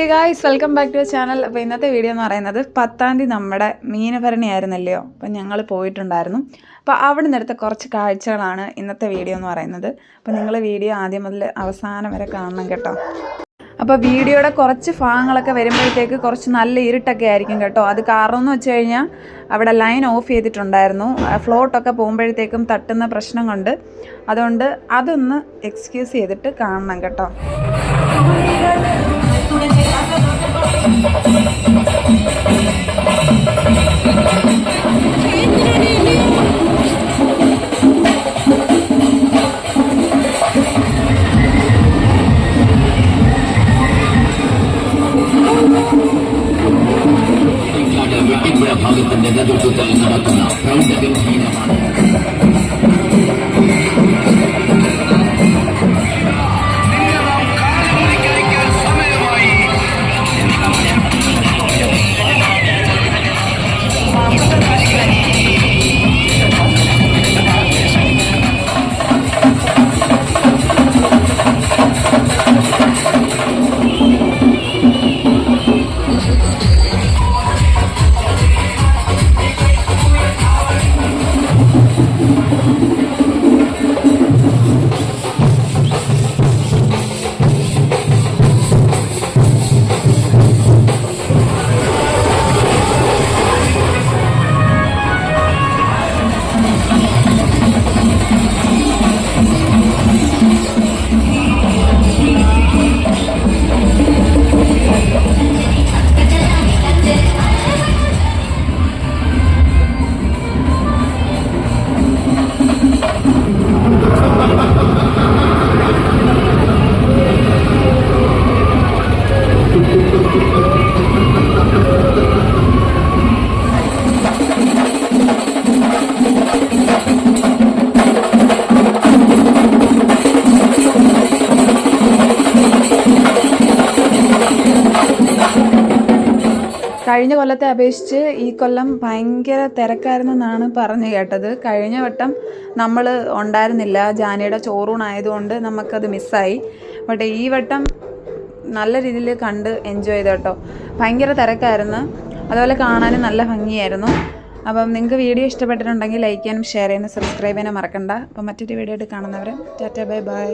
Guys, welcome back to channel. അപ്പോൾ ഇന്നത്തെ video എന്ന് പറയുന്നത് 10-ാം തീയതി നമ്മുടെ മീനഭരണി ആയിരുന്നല്ലോ. അപ്പം ഞങ്ങൾ പോയിട്ടുണ്ടായിരുന്നു. അപ്പോൾ അവിടെ നിന്നെടുത്ത കുറച്ച് കാഴ്ചകളാണ് ഇന്നത്തെ വീഡിയോ എന്ന് പറയുന്നത്. അപ്പോൾ നിങ്ങൾ വീഡിയോ ആദ്യം മുതൽ അവസാനം വരെ കാണണം കേട്ടോ. അപ്പോൾ വീഡിയോയുടെ കുറച്ച് ഭാഗങ്ങളൊക്കെ വരുമ്പോഴത്തേക്ക് കുറച്ച് നല്ല ഇരുട്ടൊക്കെ ആയിരിക്കും കേട്ടോ. അത് കാരണം എന്ന് വെച്ച് കഴിഞ്ഞാൽ അവിടെ ലൈൻ ഓഫ് ചെയ്തിട്ടുണ്ടായിരുന്നു. ഫ്ലോട്ടൊക്കെ പോകുമ്പോഴത്തേക്കും തട്ടുന്ന പ്രശ്നം കൊണ്ട്. അതുകൊണ്ട് അതൊന്ന് എക്സ്ക്യൂസ് ചെയ്തിട്ട് കാണണം കേട്ടോ. ഭാഗത്തിന്റെ നേതൃത്വത്തിൽ നടക്കുന്ന പ്രൗഢഗംഭീരമാണ് കഴിഞ്ഞ കൊല്ലത്തെ അപേക്ഷിച്ച് ഈ കൊല്ലം ഭയങ്കര തിരക്കായിരുന്നെന്നാണ് പറഞ്ഞു കേട്ടത്. കഴിഞ്ഞ വട്ടം നമ്മൾ ഉണ്ടായിരുന്നില്ല, ജാനിയുടെ ചോറൂണായതുകൊണ്ട് നമുക്കത് മിസ്സായി. ബട്ട് ഈ വട്ടം നല്ല രീതിയിൽ കണ്ട് എൻജോയ് ചെയ്തു കേട്ടോ. ഭയങ്കര തിരക്കായിരുന്നു, അതുപോലെ കാണാനും നല്ല ഭംഗിയായിരുന്നു. അപ്പം നിങ്ങൾക്ക് വീഡിയോ ഇഷ്ടപ്പെട്ടിട്ടുണ്ടെങ്കിൽ ലൈക്ക് ചെയ്യാനും ഷെയർ ചെയ്യാനും സബ്സ്ക്രൈബ് ചെയ്യാനും മറക്കണ്ട. അപ്പം മറ്റൊരു വീഡിയോ ആയിട്ട് കാണുന്നവരെ ടാറ്റ ബൈ ബൈ.